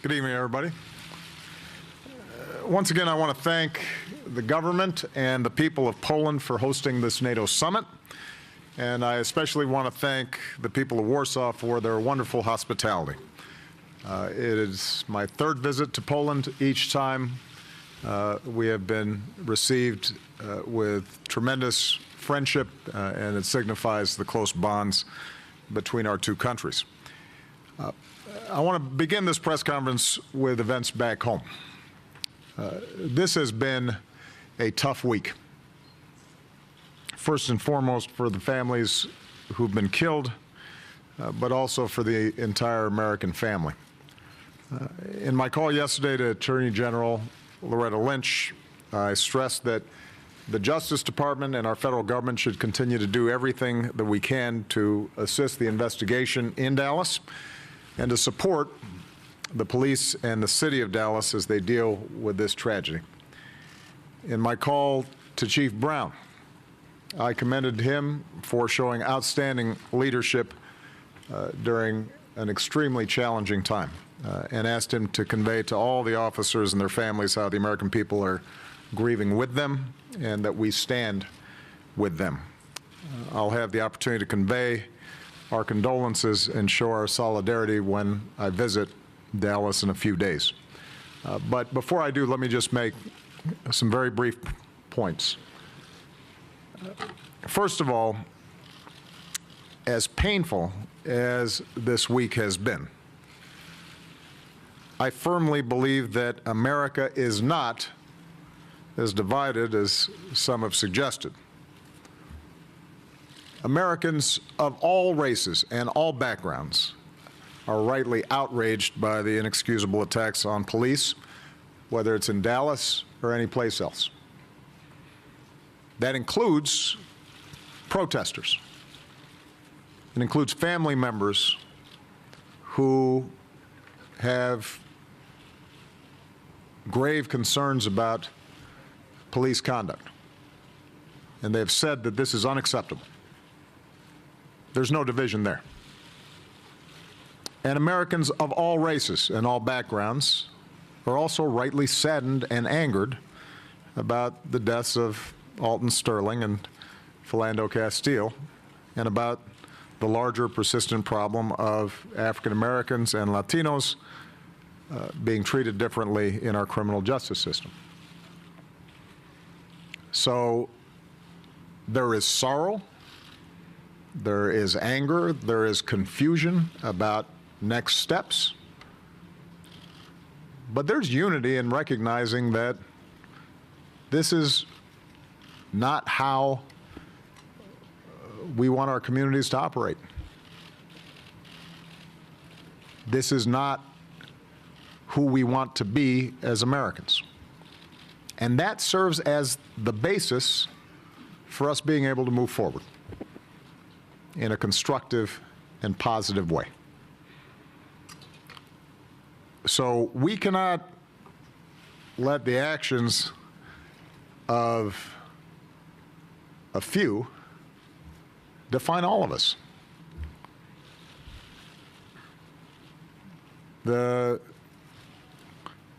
Good evening, everybody. Once again, I want to thank the government and the people of Poland for hosting this NATO summit. And I especially want to thank the people of Warsaw for their wonderful hospitality. It is my third visit to Poland. Each time we have been received with tremendous friendship, and it signifies the close bonds between our two countries. I want to begin this press conference with events back home. This has been a tough week. First and foremost for the families who've been killed, but also for the entire American family. In my call yesterday to Attorney General Loretta Lynch, I stressed that the Justice Department and our federal government should continue to do everything that we can to assist the investigation in Dallas and to support the police and the city of Dallas as they deal with this tragedy. In my call to Chief Brown, I commended him for showing outstanding leadership during an extremely challenging time and asked him to convey to all the officers and their families how the American people are grieving with them and that we stand with them. I'll have the opportunity to convey our condolences and show our solidarity when I visit Dallas in a few days. But before I do, let me just make some very brief points. First of all, as painful as this week has been, I firmly believe that America is not as divided as some have suggested. Americans of all races and all backgrounds are rightly outraged by the inexcusable attacks on police, whether it's in Dallas or any place else. That includes protesters. It includes family members who have grave concerns about police conduct, and they've said that this is unacceptable. There's no division there. And Americans of all races and all backgrounds are also rightly saddened and angered about the deaths of Alton Sterling and Philando Castile, and about the larger persistent problem of African Americans and Latinos being treated differently in our criminal justice system. So there is sorrow, there is anger, there is confusion about next steps, but there's unity in recognizing that this is not how we want our communities to operate. This is not who we want to be as Americans. And that serves as the basis for us being able to move forward in a constructive and positive way. So we cannot let the actions of a few define all of us. The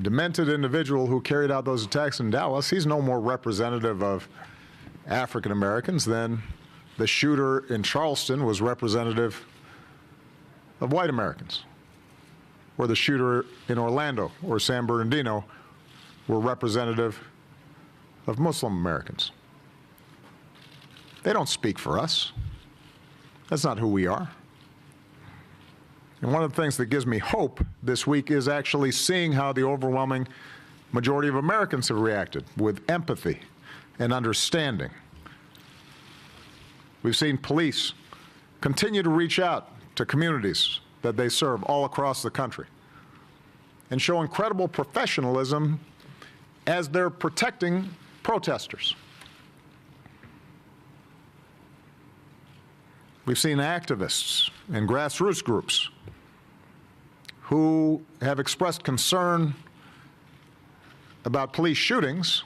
demented individual who carried out those attacks in Dallas, he's no more representative of African Americans than the shooter in Charleston was representative of white Americans, or the shooter in Orlando or San Bernardino were representative of Muslim Americans. They don't speak for us. That's not who we are. And one of the things that gives me hope this week is actually seeing how the overwhelming majority of Americans have reacted with empathy and understanding. We've seen police continue to reach out to communities that they serve all across the country and show incredible professionalism as they're protecting protesters. We've seen activists and grassroots groups who have expressed concern about police shootings,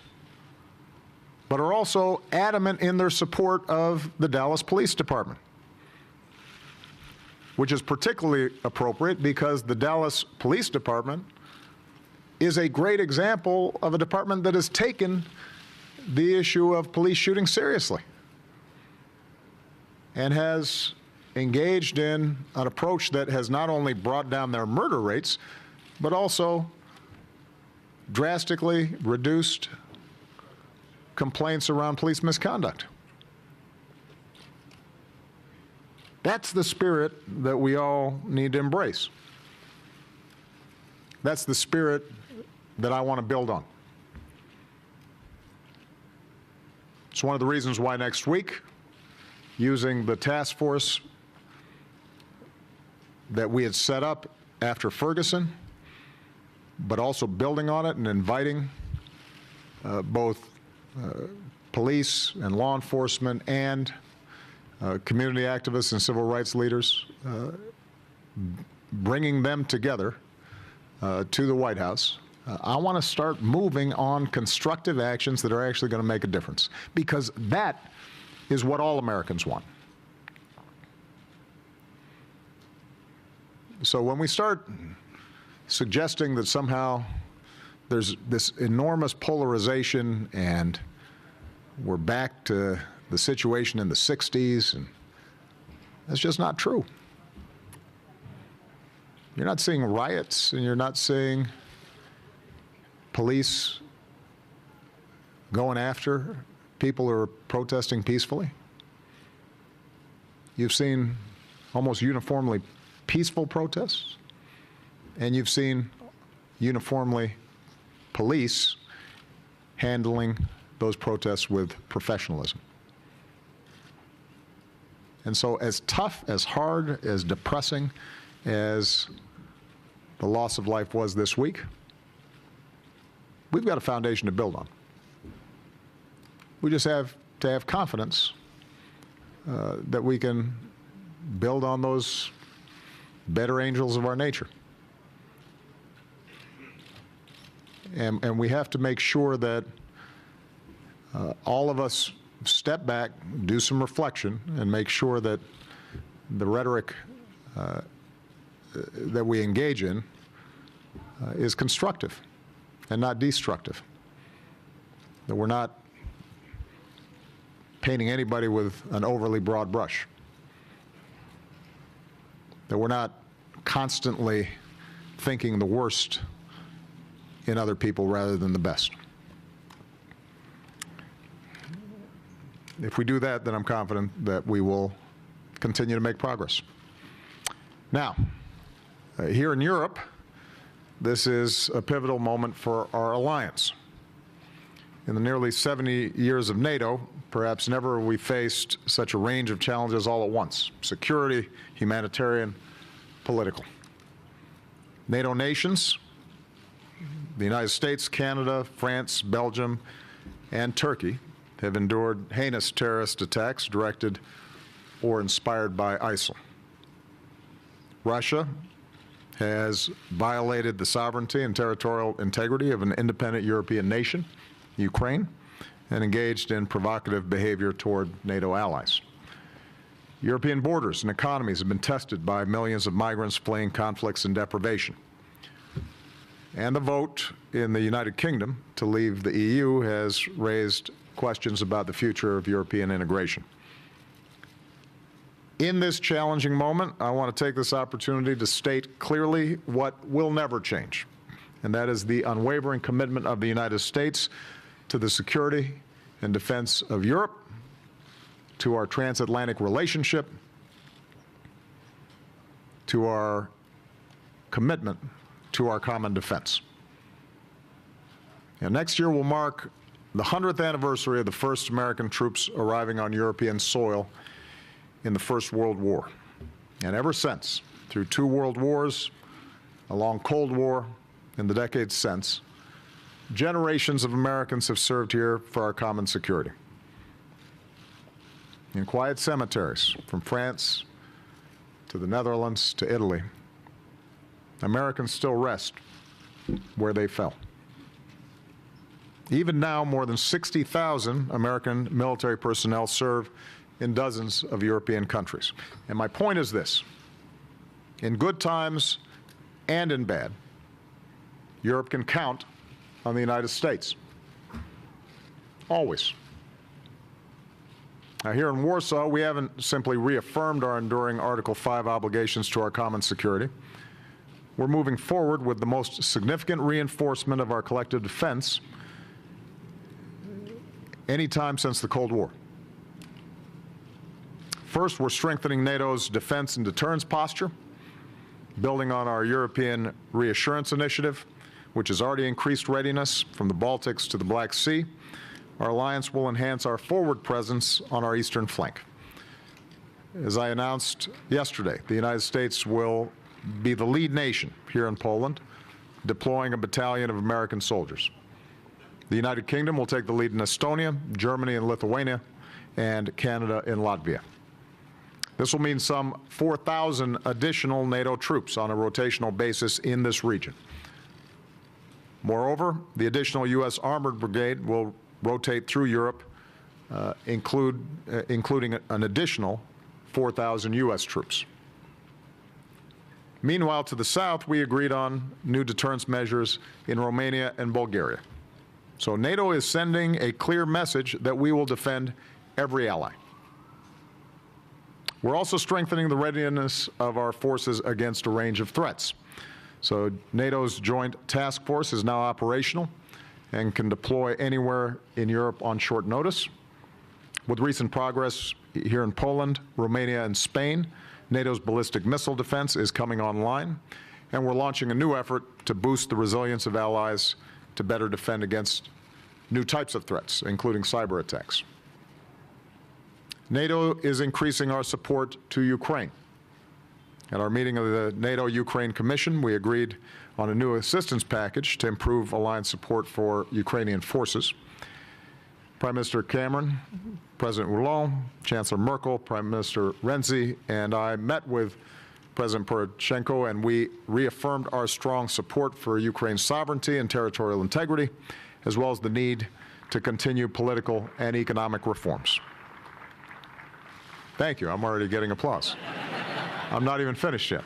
but are also adamant in their support of the Dallas Police Department, which is particularly appropriate because the Dallas Police Department is a great example of a department that has taken the issue of police shooting seriously and has engaged in an approach that has not only brought down their murder rates, but also drastically reduced complaints around police misconduct. That's the spirit that we all need to embrace. That's the spirit that I want to build on. It's one of the reasons why next week, using the task force that we had set up after Ferguson, but also building on it and inviting both police and law enforcement and community activists and civil rights leaders, bringing them together to the White House. I want to start moving on constructive actions that are actually going to make a difference, because that is what all Americans want. So when we start suggesting that somehow there's this enormous polarization and we're back to the situation in the 60s, and that's just not true. You're not seeing riots, and you're not seeing police going after people who are protesting peacefully. You've seen almost uniformly peaceful protests, and you've seen uniformly police handling those protests with professionalism. And so as tough, as hard, as depressing as the loss of life was this week, we've got a foundation to build on. We just have to have confidence that we can build on those better angels of our nature. And we have to make sure that all of us step back, do some reflection, and make sure that the rhetoric that we engage in is constructive and not destructive. That we're not painting anybody with an overly broad brush. That we're not constantly thinking the worst in other people rather than the best. If we do that, then I'm confident that we will continue to make progress. Now, here in Europe, this is a pivotal moment for our alliance. In the nearly 70 years of NATO, perhaps never have we faced such a range of challenges all at once: security, humanitarian, political. NATO nations, the United States, Canada, France, Belgium, and Turkey, have endured heinous terrorist attacks directed or inspired by ISIL. Russia has violated the sovereignty and territorial integrity of an independent European nation, Ukraine, and engaged in provocative behavior toward NATO allies. European borders and economies have been tested by millions of migrants fleeing conflicts and deprivation. And the vote in the United Kingdom to leave the EU has raised questions about the future of European integration. In this challenging moment, I want to take this opportunity to state clearly what will never change, and that is the unwavering commitment of the United States to the security and defense of Europe, to our transatlantic relationship, to our commitment to our common defense. And next year will mark the 100th anniversary of the first American troops arriving on European soil in the First World War. And ever since, through 2 world wars, a long Cold War, and the decades since, generations of Americans have served here for our common security. In quiet cemeteries, from France to the Netherlands to Italy, Americans still rest where they fell. Even now, more than 60,000 American military personnel serve in dozens of European countries. And my point is this: in good times and in bad, Europe can count on the United States. Always. Now, here in Warsaw, we haven't simply reaffirmed our enduring Article 5 obligations to our common security. We're moving forward with the most significant reinforcement of our collective defense any time since the Cold War. First, we're strengthening NATO's defense and deterrence posture, building on our European Reassurance Initiative, which has already increased readiness from the Baltics to the Black Sea. Our alliance will enhance our forward presence on our eastern flank. As I announced yesterday, the United States will be the lead nation here in Poland, deploying a battalion of American soldiers. The United Kingdom will take the lead in Estonia, Germany and Lithuania, and Canada and Latvia. This will mean some 4,000 additional NATO troops on a rotational basis in this region. Moreover, the additional U.S. Armored Brigade will rotate through Europe, including an additional 4,000 U.S. troops. Meanwhile, to the south, we agreed on new deterrence measures in Romania and Bulgaria. So NATO is sending a clear message that we will defend every ally. We're also strengthening the readiness of our forces against a range of threats. So NATO's Joint Task Force is now operational and can deploy anywhere in Europe on short notice. With recent progress here in Poland, Romania, and Spain, NATO's ballistic missile defense is coming online, and we're launching a new effort to boost the resilience of allies to better defend against new types of threats, including cyber attacks. NATO is increasing our support to Ukraine. At our meeting of the NATO-Ukraine Commission, we agreed on a new assistance package to improve alliance support for Ukrainian forces. Prime Minister Cameron, President Hollande, Chancellor Merkel, Prime Minister Renzi, and I met with President Poroshenko, and we reaffirmed our strong support for Ukraine's sovereignty and territorial integrity, as well as the need to continue political and economic reforms. Thank you. I'm already getting applause. I'm not even finished yet.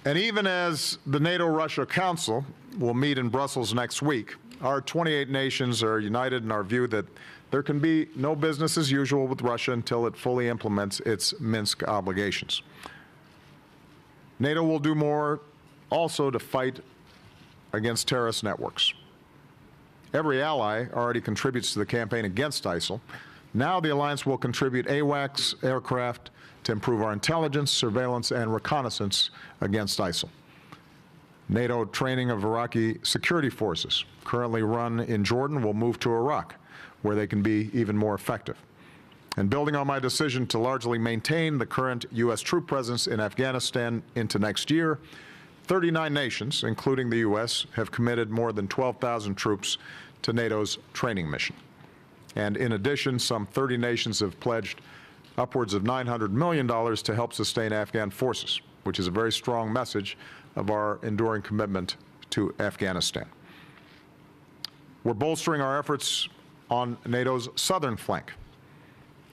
And even as the NATO-Russia Council will meet in Brussels next week, our 28 nations are united in our view that there can be no business as usual with Russia until it fully implements its Minsk obligations. NATO will do more also to fight against terrorist networks. Every ally already contributes to the campaign against ISIL. Now the alliance will contribute AWACS aircraft to improve our intelligence, surveillance, and reconnaissance against ISIL. NATO training of Iraqi security forces, currently run in Jordan, will move to Iraq, where they can be even more effective. And building on my decision to largely maintain the current U.S. troop presence in Afghanistan into next year, 39 nations, including the U.S., have committed more than 12,000 troops to NATO's training mission. And in addition, some 30 nations have pledged upwards of $900 million to help sustain Afghan forces, which is a very strong message of our enduring commitment to Afghanistan. We're bolstering our efforts on NATO's southern flank.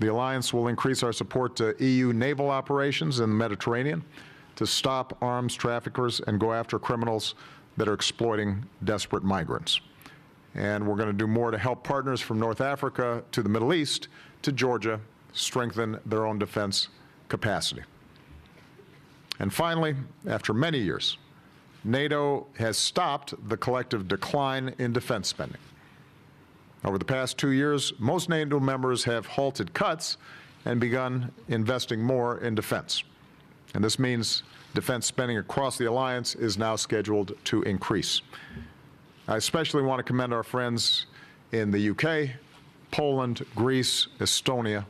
The alliance will increase our support to EU naval operations in the Mediterranean to stop arms traffickers and go after criminals that are exploiting desperate migrants. And we're going to do more to help partners from North Africa to the Middle East to Georgia strengthen their own defense capacity. And finally, after many years, NATO has stopped the collective decline in defense spending. Over the past 2 years, most NATO members have halted cuts and begun investing more in defense. And this means defense spending across the alliance is now scheduled to increase. I especially want to commend our friends in the UK, Poland, Greece, Estonia,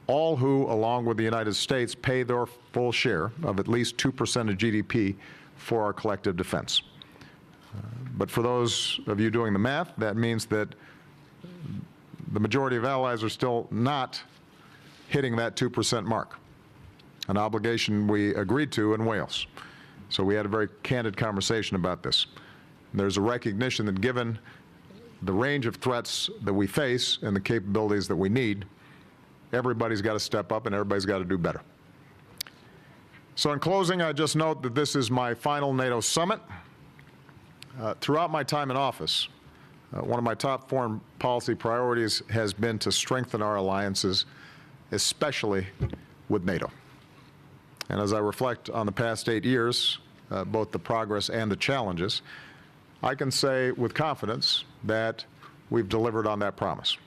all who, along with the United States, pay their full share of at least 2% of GDP for our collective defense. But for those of you doing the math, that means that the majority of allies are still not hitting that 2% mark, an obligation we agreed to in Wales. So we had a very candid conversation about this. There's a recognition that given the range of threats that we face and the capabilities that we need, everybody's got to step up and everybody's got to do better. So in closing, I just note that this is my final NATO summit. Throughout my time in office, one of my top foreign policy priorities has been to strengthen our alliances, especially with NATO. And as I reflect on the past 8 years, both the progress and the challenges, I can say with confidence that we've delivered on that promise.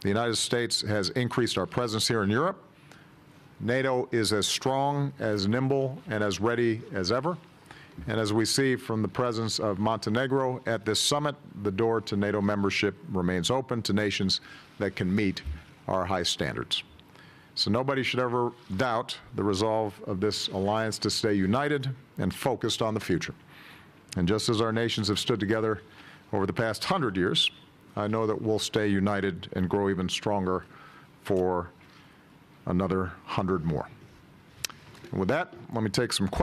The United States has increased our presence here in Europe. NATO is as strong, as nimble, and as ready as ever. And as we see from the presence of Montenegro at this summit, the door to NATO membership remains open to nations that can meet our high standards. So nobody should ever doubt the resolve of this alliance to stay united and focused on the future. And just as our nations have stood together over the past 100 years, I know that we'll stay united and grow even stronger for another 100 more. And with that, let me take some questions.